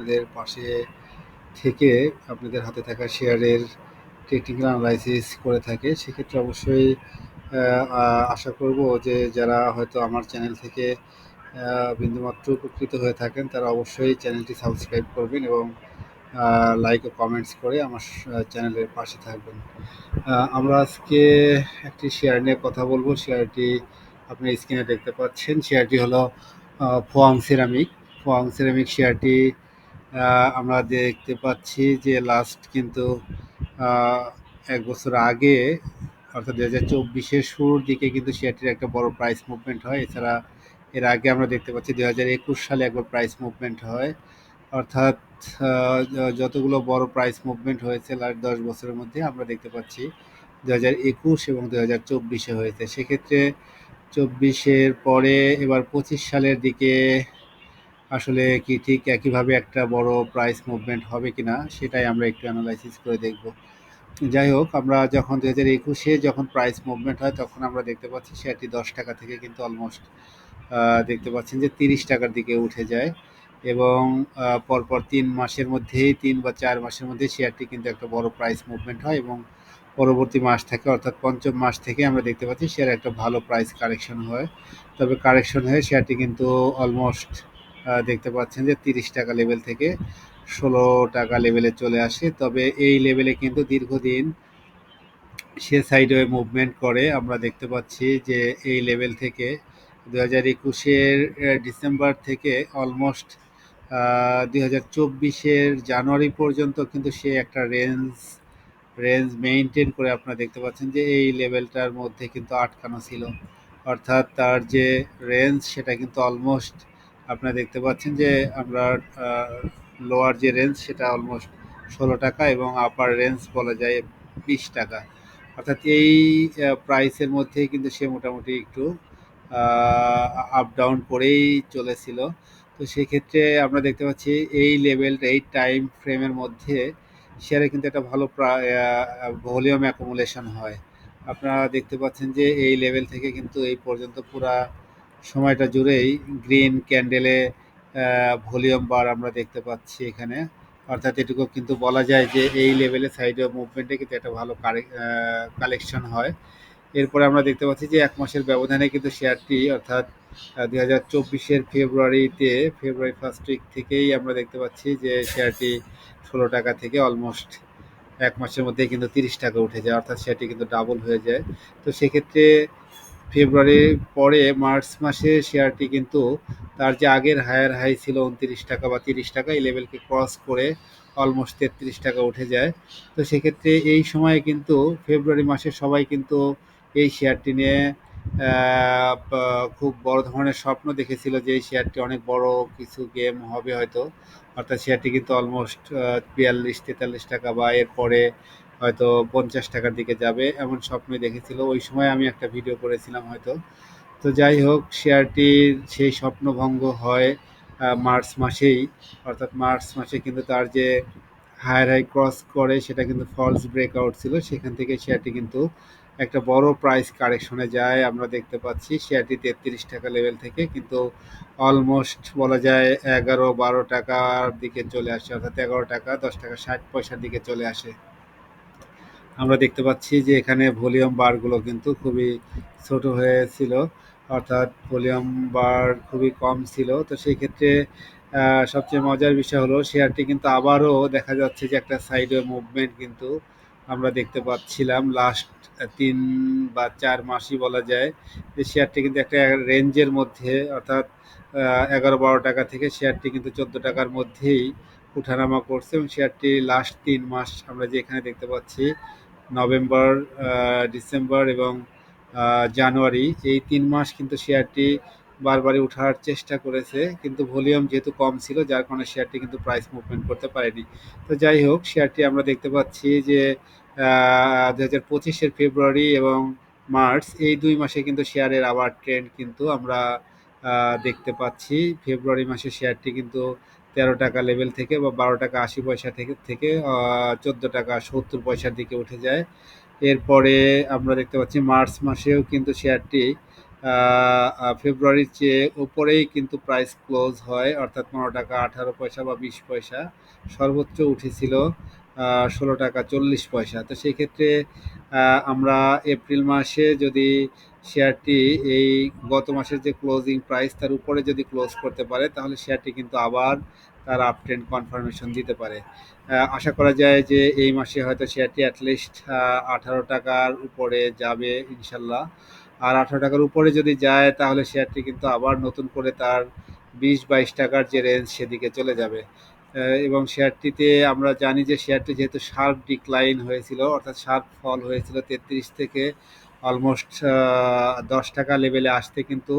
আপনাদের পাশে থেকে আপনাদের হাতে থাকা শেয়ারের টেকনিক্যাল অ্যানালাইসিস করে থাকে। সেক্ষেত্রে অবশ্যই আশা করব যে যারা হয়তো আমার চ্যানেল থেকে বিন্দুমাত্র উপকৃত হয়ে থাকেন তারা অবশ্যই চ্যানেলটি সাবস্ক্রাইব করবেন এবং লাইক ও কমেন্টস করে আমার চ্যানেলের পাশে থাকবেন। আমরা আজকে একটি শেয়ার নিয়ে কথা বলবো। শেয়ারটি আপনি স্ক্রিনে দেখতে পাচ্ছেন। শেয়ারটি হলো ফোয়াং সিরামিক। ফোয়াং সিরামিক শেয়ারটি আমরা দেখতে পাচ্ছি যে লাস্ট কিন্তু আহ, 1 বছর আগে অর্থাৎ 2024-এর শুরুর দিকে কিন্তু শেয়ারটির একটা বড় প্রাইস মুভমেন্ট হয়। এছাড়া এর আগে আমরা দেখতে পাচ্ছি 2021 সালে একবার প্রাইস মুভমেন্ট হয়। অর্থাৎ যতগুলো বড় প্রাইস মুভমেন্ট হয়েছে লাস্ট 10 বছরের মধ্যে আমরা দেখতে পাচ্ছি 2021 এবং 2024-এ হয়েছে। সেক্ষেত্রে 24-এর পরে এবার 25 সালের দিকে আসলে কি ঠিক একইভাবে একটা বড় প্রাইস মুভমেন্ট হবে কিনা সেটাই আমরা একটু অ্যানালাইসিস করে দেখব। যাই হোক, আমরা যখন 2021-এ যখন প্রাইস মুভমেন্ট হয় তখন আমরা দেখতে পাচ্ছি শেয়ারটি 10 টাকা থেকে কিন্তু অলমোস্ট দেখতে পাচ্ছেন যে 30 টাকার দিকে উঠে যায় এবং পরপর 3 মাসের মধ্যেই 3 বা 4 মাসের মধ্যে শেয়ারটি কিন্তু একটা বড় প্রাইস মুভমেন্ট হয় এবং পরবর্তী মাস থেকে অর্থাৎ পঞ্চম মাস থেকে আমরা দেখতে পাচ্ছি শেয়ার একটা ভালো প্রাইস কারেকশন হয়। তবে কারেকশন হয়ে শেয়ারটি কিন্তু অলমোস্ট দেখতে পাচ্ছেন যে 30 টাকা লেভেল থেকে 16 টাকা লেভেলে চলে আসে। তবে এই লেভেলে কিন্তু দীর্ঘদিন সে সাইডওয়ে মুভমেন্ট করে। আমরা দেখতে পাচ্ছি যে এই লেভেল থেকে 2021-এর ডিসেম্বর থেকে অলমোস্ট 2024-এর জানুয়ারি পর্যন্ত কিন্তু সে একটা রেঞ্জ রেঞ্জ মেইনটেইন করে আপনারা দেখতে পাচ্ছেন যে এই লেভেলটার মধ্যে কিন্তু আটকানো ছিল। অর্থাৎ তার যে রেঞ্জ সেটা কিন্তু অলমোস্ট আপনারা দেখতে পাচ্ছেন যে আমরা লোয়ার যে রেঞ্জ সেটা অলমোস্ট 16 টাকা এবং আপার রেঞ্জ বলা যায় 20 টাকা। অর্থাৎ এই প্রাইসের মধ্যেই কিন্তু সে মোটামুটি একটু আপ ডাউন করেই চলেছিল। তো সেক্ষেত্রে আমরা দেখতে পাচ্ছি এই লেভেলটা এই টাইম ফ্রেমের মধ্যে শেয়ারে কিন্তু একটা ভালো ভলিউম অ্যাকুমুলেশন হয়। আপনারা দেখতে পাচ্ছেন যে এই লেভেল থেকে কিন্তু এই পর্যন্ত পুরা সময়টা জুড়েই গ্রিন ক্যান্ডেলে ভলিউম বার আমরা দেখতে পাচ্ছি এখানে। অর্থাৎ এটুকু কিন্তু বলা যায় যে এই লেভেলে সাইডে মুভমেন্টে কিন্তু একটা ভালো কালেকশন হয়। এরপরে আমরা দেখতে পাচ্ছি যে 1 মাসের ব্যবধানে কিন্তু শেয়ারটি অর্থাৎ 2024-এর ফেব্রুয়ারি ফার্স্ট উইক থেকেই আমরা দেখতে পাচ্ছি যে শেয়ারটি 16 টাকা থেকে অলমোস্ট 1 মাসের মধ্যেই কিন্তু 30 টাকা উঠে যায়। অর্থাৎ শেয়ারটি কিন্তু ডাবল হয়ে যায়। তো সেক্ষেত্রে ফেব্রুয়ারির পরে মার্চ মাসে শেয়ারটি কিন্তু তার যে আগের হায়ার হাই ছিল 29 টাকা বা 30 টাকা এই লেভেলকে ক্রস করে অলমোস্ট 33 টাকা উঠে যায়। তো সেক্ষেত্রে এই সময়ে কিন্তু ফেব্রুয়ারি মাসে সবাই কিন্তু এই শেয়ারটি নিয়ে খুব বড় ধরনের স্বপ্ন দেখেছিল যে এই শেয়ারটি অনেক বড় কিছু গেম হবে হয়তো। অর্থাৎ শেয়ারটি কিন্তু অলমোস্ট 42-43 টাকা বা এরপরে হয়তো 50 টাকার দিকে যাবে এমন স্বপ্নই দেখেছিল। ওই সময় আমি একটা ভিডিও করেছিলাম হয়তো। তো যাই হোক, শেয়ারটির সেই স্বপ্নভঙ্গ হয় মার্চ মাসেই। অর্থাৎ মার্চ মাসে কিন্তু তার যে হায়ার হাই ক্রস করে সেটা কিন্তু ফলস ব্রেকআউট ছিল। সেখান থেকে শেয়ারটি কিন্তু একটা বড় প্রাইস কারেকশনে যায়। আমরা দেখতে পাচ্ছি শেয়ারটি 33 টাকা লেভেল থেকে কিন্তু অলমোস্ট বলা যায় 11-12 টাকার দিকে চলে আসে। অর্থাৎ 11 টাকা 10 টাকা 60 পয়সার দিকে চলে আসে। আমরা দেখতে পাচ্ছি যে এখানে ভলিউম বারগুলো কিন্তু খুবই ছোট হয়েছিল। অর্থাৎ ভলিউম বার খুবই কম ছিল। তো সেই ক্ষেত্রে সবচেয়ে মজার বিষয় হলো শেয়ারটি কিন্তু আবারও দেখা যাচ্ছে যে একটা সাইডওয়ে মুভমেন্ট কিন্তু আমরা দেখতে পাচ্ছিলাম লাস্ট 3 বা 4 মাসই বলা যায় যে শেয়ারটি কিন্তু একটা রেঞ্জের মধ্যে অর্থাৎ 11-12 টাকা থেকে শেয়ারটি কিন্তু 14 টাকার মধ্যেই উঠানামা করছে এবং শেয়ারটি লাস্ট 3 মাস আমরা যে এখানে দেখতে পাচ্ছি নভেম্বর, ডিসেম্বর এবং জানুয়ারি এই 3 মাস কিন্তু শেয়ারটি বারবারই ওঠার চেষ্টা করেছে কিন্তু ভলিউম যেহেতু কম ছিল যার কারণে শেয়ারটি কিন্তু প্রাইস মুভমেন্ট করতে পারেনি। তো যাই হোক, শেয়ারটি আমরা দেখতে পাচ্ছি যে 2025-এর ফেব্রুয়ারি এবং মার্চ এই 2 মাসে কিন্তু শেয়ারের আবার ট্রেন্ড কিন্তু আমরা দেখতে পাচ্ছি। ফেব্রুয়ারি মাসে শেয়ারটি কিন্তু 13 টাকা লেভেল থেকে বা 12 টাকা 80 পয়সা থেকে থেকে 14 টাকা 70 পয়সার দিকে উঠে যায়। এরপরে আমরা দেখতে পাচ্ছি মার্চ মাসেও কিন্তু শেয়ারটি ফেব্রুয়ারির চেয়ে উপরেই কিন্তু প্রাইস ক্লোজ হয়, অর্থাৎ 15 টাকা 18 পয়সা বা 20 পয়সা। সর্বোচ্চ উঠেছিল 16 টাকা 40 পয়সা। তো সেই ক্ষেত্রে আমরা এপ্রিল মাসে যদি শেয়ারটি এই গত মাসের যে ক্লোজিং প্রাইস তার উপরে যদি ক্লোজ করতে পারে, তাহলে শেয়ারটি কিন্তু আবার তার আপ ট্রেন্ড কনফার্মেশন দিতে পারে। আশা করা যায় যে এই মাসে হয়তো শেয়ারটি অ্যাটলিস্ট 18 টাকার উপরে যাবে ইনশাল্লাহ। আর 18 টাকার উপরে যদি যায়, তাহলে শেয়ারটি কিন্তু আবার নতুন করে তার 20-22 টাকার যে রেঞ্জ সেদিকে চলে যাবে। এবং শেয়ারটিতে আমরা জানি যে শেয়ারটি যেহেতু শার্প ডিক্লাইন হয়েছিল, অর্থাৎ শার্প ফল হয়েছিল 33 থেকে অলমোস্ট 10 টাকা লেভেলে আসতে, কিন্তু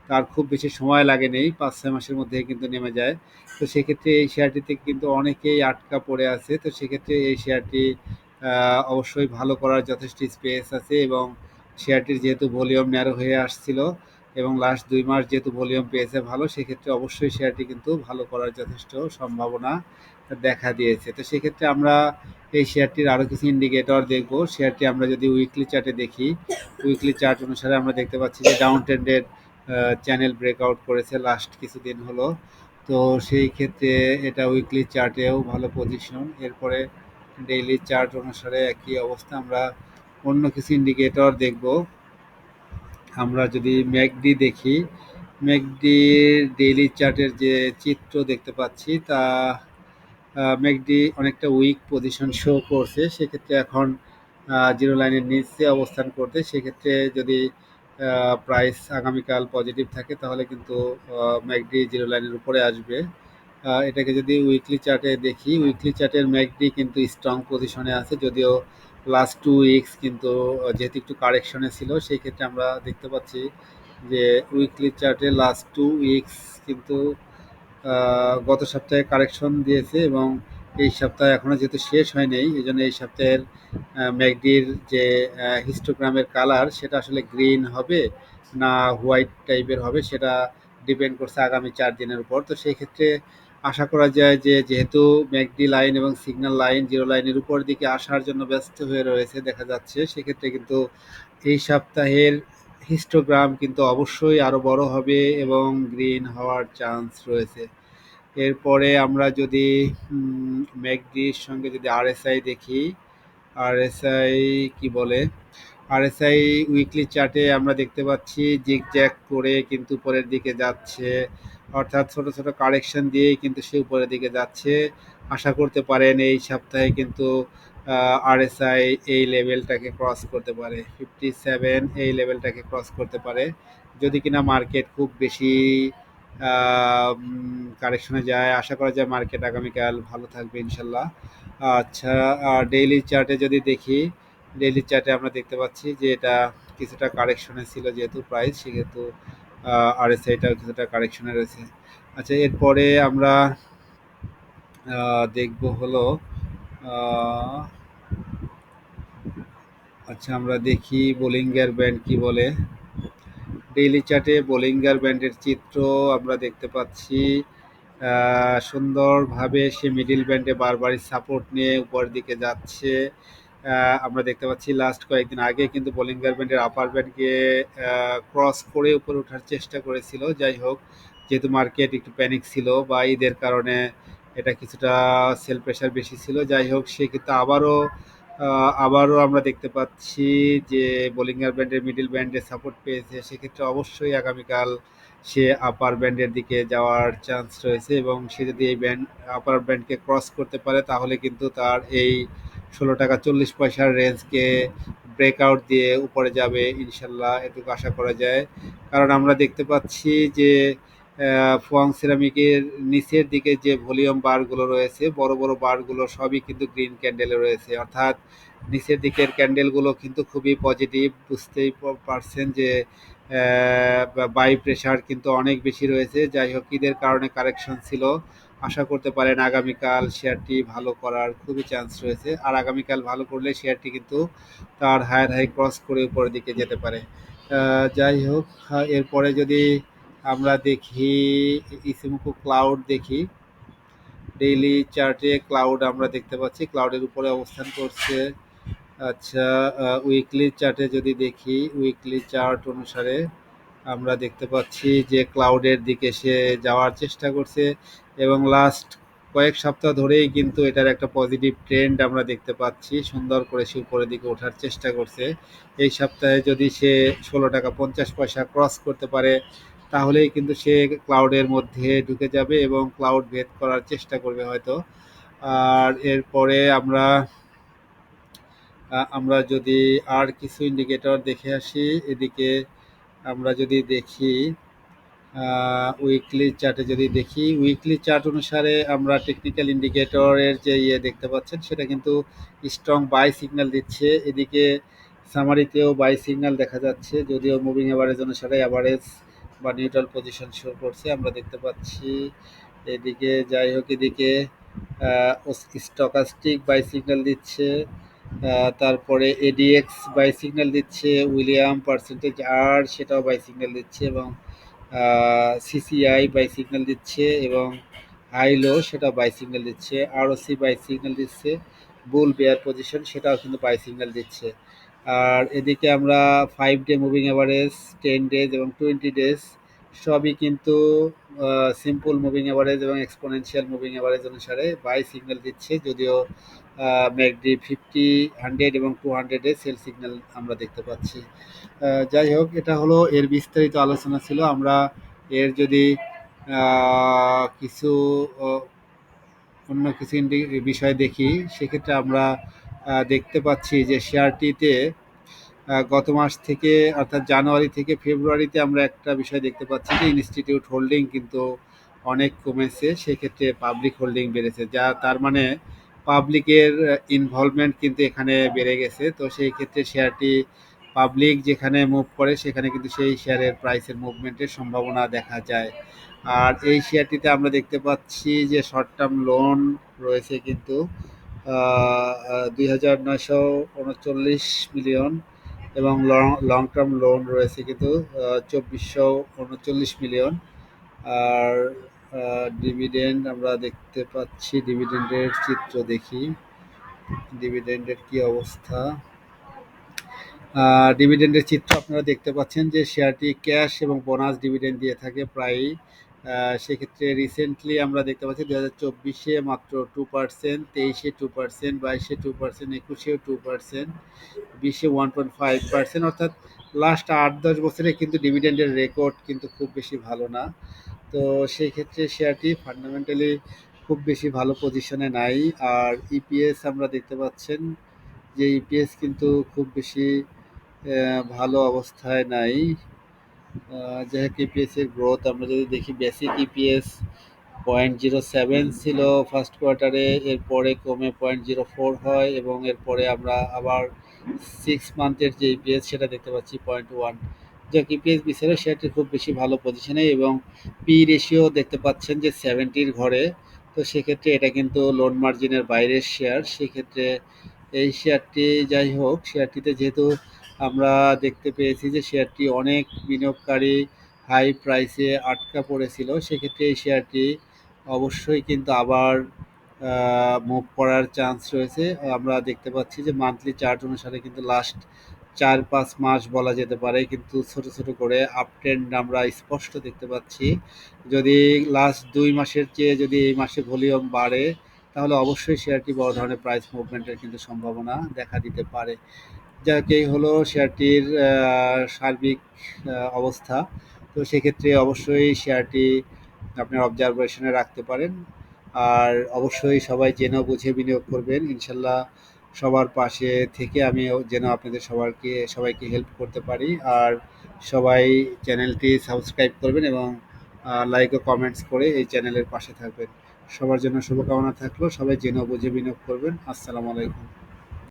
তার খুব বেশি সময় লাগেনি, 5-6 মাসের মধ্যেই কিন্তু নেমে যায়। তো সেক্ষেত্রে এই শেয়ারটিতে কিন্তু অনেকেই আটকা পড়ে আছে। তো সেক্ষেত্রে এই শেয়ারটি অবশ্যই ভালো করার যথেষ্ট স্পেস আছে, এবং শেয়ারটির যেহেতু ভলিউম ন্যারো হয়ে আসছিল এবং লাস্ট 2 মাস যেহেতু ভলিউম পেয়েছে ভালো, সেক্ষেত্রে অবশ্যই শেয়ারটি কিন্তু ভালো করার যথেষ্ট সম্ভাবনা দেখা দিয়েছে। তো সেক্ষেত্রে আমরা এই শেয়ারটির আরও কিছু ইন্ডিকেটর দেখব। শেয়ারটি আমরা যদি উইকলি চার্টে দেখি, উইকলি চার্ট অনুসারে আমরা দেখতে পাচ্ছি যে ডাউন ট্রেন্ডের চ্যানেল ব্রেকআউট করেছে লাস্ট কিছুদিন হলো। তো সেই ক্ষেত্রে এটা উইকলি চার্টেও ভালো পজিশন। এরপরে ডেইলি চার্ট অনুসারে একই অবস্থা। আমরা অন্য কিছু ইন্ডিকেটর দেখব। আমরা যদি ম্যাকডি দেখি, ম্যাকডির ডেইলি চার্টের যে চিত্র দেখতে পাচ্ছি, তা ম্যাকডি অনেকটা উইক পজিশন শো করছে। সেক্ষেত্রে এখন জিরো লাইনের নিচে অবস্থান করতে, সেক্ষেত্রে যদি প্রাইস আগামীকাল পজিটিভ থাকে, তাহলে কিন্তু ম্যাকডি জিরো লাইনের উপরে আসবে। এটাকে যদি উইকলি চার্টে দেখি, উইকলি চার্টের ম্যাকডি কিন্তু স্ট্রং পজিশনে আছে, যদিও লাস্ট 2 উইকস কিন্তু যেহেতু একটু কারেকশনে ছিল, সেই ক্ষেত্রে আমরা দেখতে পাচ্ছি যে উইকলি চার্টে লাস্ট 2 উইকস কিন্তু গত সপ্তাহে কারেকশন দিয়েছে, এবং এই সপ্তাহে এখনও যেহেতু শেষ হয়নি, এই জন্য এই সপ্তাহের ম্যাকডির যে হিস্টোগ্রামের কালার সেটা আসলে গ্রিন হবে না হোয়াইট টাইপের হবে, সেটা ডিপেন্ড করছে আগামী 4 দিনের উপর। তো সেই ক্ষেত্রে আশা করা যায় যে যেহেতু ম্যাকডি লাইন এবং সিগন্যাল লাইন জিরো লাইনের উপর দিকে আসার জন্য ব্যস্ত হয়ে রয়েছে দেখা যাচ্ছে, সেক্ষেত্রে কিন্তু এই সপ্তাহের হিস্টোগ্রাম কিন্তু অবশ্যই আরও বড় হবে এবং গ্রিন হওয়ার চান্স রয়েছে। এরপরে আমরা যদি ম্যাকডির সঙ্গে যদি আরএসআই দেখি, আরএসআই কি বলে, আরএসআই উইকলি চার্টে আমরা দেখতে পাচ্ছি জিগজ্যাগ করে কিন্তু উপরের দিকে যাচ্ছে, অর্থাৎ ছোট ছোট কারেকশন দিয়েই কিন্তু সে উপরের দিকে যাচ্ছে। আশা করতে পারেন এই সপ্তাহে কিন্তু আরএসআই এই লেভেলটাকে ক্রস করতে পারে, 57 এই লেভেলটাকে ক্রস করতে পারে, যদি কিনা মার্কেট খুব বেশি কারেকশনে যায়। আশা করা যায় মার্কেট আগামীকাল ভালো থাকবে ইনশাল্লাহ। আচ্ছা, ডেইলি চার্টে যদি দেখি, ডেইলি চার্টে আমরা দেখতে পাচ্ছি যে এটা কিছুটা কারেকশনে ছিল, যেহেতু প্রাইস, সেহেতু আরএসআইটাও কিছুটা কারেকশনে রয়েছে। আচ্ছা, এরপরে আমরা দেখব হলো আচ্ছা আমরা দেখি বোলিঙ্গার ব্যান্ড কি বলে। ডেইলি চার্টে বোলিঙ্গার ব্যান্ডের চিত্র আমরা দেখতে পাচ্ছি। সুন্দরভাবে সে মিডিল ব্যান্ডে বারবারই সাপোর্ট নিয়ে উপরের দিকে যাচ্ছে। আমরা দেখতে পাচ্ছি লাস্ট কয়েকদিন আগে কিন্তু বোলিঙ্গার ব্যান্ডের আপার ব্যান্ডকে ক্রস করে উপরে ওঠার চেষ্টা করেছিল। যাই হোক, যেহেতু মার্কেট একটু প্যানিক ছিল বা ঈদের কারণে এটা কিছুটা সেল প্রেশার বেশি ছিল, যাই হোক সে কিন্তু আবারও আমরা দেখতে পাচ্ছি যে বোলিঙ্গার ব্যান্ডের মিডিল ব্যান্ডে সাপোর্ট পেয়েছে। সেক্ষেত্রে অবশ্যই আগামীকাল সে আপার ব্যান্ডের দিকে যাওয়ার চান্স রয়েছে, এবং সে যদি এই ব্যান্ড আপার ব্যান্ডকে ক্রস করতে পারে, তাহলে কিন্তু তার এই 16 টাকা 40 পয়সার রেঞ্জকে ব্রেকআউট দিয়ে উপরে যাবে ইনশাল্লাহ, এটুকু আশা করা যায়। কারণ আমরা দেখতে পাচ্ছি যে ফোয়াং সিরামিকের নিচের দিকে যে ভলিউম বারগুলো রয়েছে, বড় বড় বারগুলো সবই কিন্তু গ্রিন ক্যান্ডেলে রয়েছে, অর্থাৎ নিচের দিকের ক্যান্ডেলগুলো কিন্তু খুবই পজিটিভ। বুঝতেই পারছেন যে বাই প্রেশার কিন্তু অনেক বেশি রয়েছে। যাই হোক, ঈদের কারণে কারেকশন ছিল। আশা করতে পারেন আগামীকাল শেয়ারটি ভালো করার খুবই চান্স রয়েছে, আর আগামীকাল ভালো করলে শেয়ারটি কিন্তু তার হায়ার হাই ক্রস করে উপরের দিকে যেতে পারে। যাই হোক, এরপরে যদি আমরা দেখি ইসিমুকু ক্লাউড দেখি, ডেইলি চার্টে ক্লাউড আমরা দেখতে পাচ্ছি ক্লাউডের উপরে অবস্থান করছে। আচ্ছা, উইকলি চার্টে যদি দেখি, উইকলি চার্ট অনুসারে আমরা দেখতে পাচ্ছি যে ক্লাউডের দিকে সে যাওয়ার চেষ্টা করছে এবং লাস্ট কয়েক সপ্তাহ ধরেই কিন্তু এটার একটা পজিটিভ ট্রেন্ড আমরা দেখতে পাচ্ছি। সুন্দর করে সে উপরের দিকে ওঠার চেষ্টা করছে। এই সপ্তাহে যদি সে ১৬ টাকা ৫০ পয়সা ক্রস করতে পারে তাহলেই কিন্তু সে ক্লাউডের মধ্যে ঢুকে যাবে এবং ক্লাউড ভেদ করার চেষ্টা করবে হয়তো। আর এরপরে আমরা যদি আর কিছু ইন্ডিকেটর দেখে আসি এদিকে, আমরা যদি দেখি উইকলি চার্টে যদি দেখি, উইকলি চার্ট অনুসারে আমরা টেকনিক্যাল ইন্ডিকেটরের যে দেখতে পাচ্ছেন সেটা কিন্তু স্ট্রং বাই সিগন্যাল দিচ্ছে। এদিকে সামারিতেও বাই সিগন্যাল দেখা যাচ্ছে, যদিও মুভিং অ্যাভারেজ অনুসারে অ্যাভারেজ বা নিউট্রাল পজিশন শো করছে আমরা দেখতে পাচ্ছি। এদিকে যাই হোক, এদিকে স্টকাস্টিক বাই সিগন্যাল দিচ্ছে, তারপরে এডিএক্স বাই সিগন্যাল দিচ্ছে, উইলিয়াম পার্সেন্টেজ আর সেটাও বাই সিগন্যাল দিচ্ছে এবং সিসিআই বাই সিগন্যাল দিচ্ছে এবং হাইলো সেটা বাই সিগন্যাল দিচ্ছে, আরওসি বাই সিগন্যাল দিচ্ছে, বুল বেয়ার পজিশন সেটাও কিন্তু বাই সিগন্যাল দিচ্ছে। আর এদিকে আমরা 5 ডে মুভিং অ্যাভারেজ, 10 ডেজ এবং 20 ডেজ সবই কিন্তু সিম্পল মুভিং অ্যাভারেজ এবং এক্সপোনেনশিয়াল মুভিং অ্যাভারেজ অনুসারে বাই সিগন্যাল দিচ্ছে, যদিও ম্যাকডি 50, 100 এবং 200-এ সেল সিগন্যাল আমরা দেখতে পাচ্ছি। যাই হোক, এটা হলো এর বিস্তারিত আলোচনা ছিল। আমরা এর যদি কিছু আহ, অন্য কিছু বিষয় দেখি, সেক্ষেত্রে আমরা দেখতে পাচ্ছি যে শেয়ারটিতে গত মাস থেকে অর্থাৎ জানুয়ারি থেকে ফেব্রুয়ারিতে আমরা একটা বিষয় দেখতে পাচ্ছি যে ইনস্টিটিউট হোল্ডিং কিন্তু অনেক কমেছে, সেক্ষেত্রে পাবলিক হোল্ডিং বেড়েছে, যা তার মানে পাবলিকের ইনভলভমেন্ট কিন্তু এখানে বেড়ে গেছে। তো সেই ক্ষেত্রে শেয়ারটি পাবলিক যেখানে মুভ করে সেখানে কিন্তু সেই শেয়ারের প্রাইসের মুভমেন্টের সম্ভাবনা দেখা যায়। আর এই শেয়ারটিতে আমরা দেখতে পাচ্ছি যে শর্ট টার্ম লোন রয়েছে কিন্তু ২,৯৩৯ মিলিয়ন এবং লং টার্ম লোন রয়েছে কিন্তু ২,৪৩৯ মিলিয়ন। আর ডিভিডেন্ড আমরা দেখতে পাচ্ছি, ডিভিডেন্ডের চিত্র দেখি, ডিভিডেন্ডের কি অবস্থা। ডিভিডেন্ডের চিত্র আপনারা দেখতে পাচ্ছেন যে শেয়ারটি ক্যাশ এবং বোনাস ডিভিডেন্ড দিয়ে থাকে প্রায়ই। সেক্ষেত্রে রিসেন্টলি আমরা দেখতে পাচ্ছি ২০২৪-এ মাত্র 2%, ২৩-এ 2%, ২২-এ 2%, ২১-এও 2%, ২০-এ 1.5%, অর্থাৎ লাস্ট ৮-১০ বছরে কিন্তু ডিভিডেন্ডের রেকর্ড কিন্তু খুব বেশি ভালো না। তো সেই ক্ষেত্রে শেয়ারটি ফান্ডামেন্টালি খুব বেশি ভালো পজিশনে নাই। আর ইপিএস আমরা দেখতে পাচ্ছেন যে ইপিএস কিন্তু খুব বেশি ভালো অবস্থায় নাই। যাই হোক, ইপিএস এর গ্রোথ আমরা যদি দেখি, বেসিক ইপিএস 0.07 ছিল ফার্স্ট কোয়ার্টারে, এরপরে কমে 0.04 হয় এবং এরপরে আমরা আবার 6 মান্থের যে ইপিএস সেটা দেখতে পাচ্ছি 0.1। যাক, ইপিএস বিচারে শেয়ারটি খুব বেশি ভালো পজিশনে এবং পি রেশিও দেখতে পাচ্ছেন যে 70-র ঘরে। তো সেক্ষেত্রে এটা কিন্তু লোন মার্জিনের বাইরের শেয়ার। সেক্ষেত্রে এই শেয়ারটি, যাই হোক, শেয়ারটিতে যেহেতু আমরা দেখতে পেয়েছি যে শেয়ারটি অনেক বিনিয়োগকারী হাই প্রাইসে আটকা পড়েছিল, সেক্ষেত্রে এই শেয়ারটি অবশ্যই কিন্তু আবার মুভ করার চান্স রয়েছে। আমরা দেখতে পাচ্ছি যে মান্থলি চার্ট অনুসারে কিন্তু লাস্ট ৪-৫ মাস বলা যেতে পারে কিন্তু ছোট ছোট করে আপ ট্রেন্ড আমরা স্পষ্ট দেখতে পাচ্ছি। যদি লাস্ট ২ মাসের চেয়ে যদি এই মাসে ভলিউম বাড়ে তাহলে অবশ্যই শেয়ারটি বড় ধরনের প্রাইস মুভমেন্টের কিন্তু সম্ভাবনা দেখা দিতে পারে। যাক, এই হলো শেয়ারটির সার্বিক অবস্থা। তো সেক্ষেত্রে অবশ্যই শেয়ারটি আপনার অবজারভেশনে রাখতে পারেন। আর অবশ্যই সবাই জেনে বুঝে বিনিয়োগ করবেন। ইনশাল্লাহ সবার পাশে থেকে আমি যেন আপনাদের সবাইকে হেল্প করতে পারি। আর সবাই চ্যানেলটি সাবস্ক্রাইব করবেন এবং লাইক ও কমেন্টস করে এই চ্যানেলের পাশে থাকবেন। সবার জন্য শুভকামনা থাকলো। সবাই জেনে বুঝে বিনিয়োগ করবেন। আসসালামু আলাইকুম।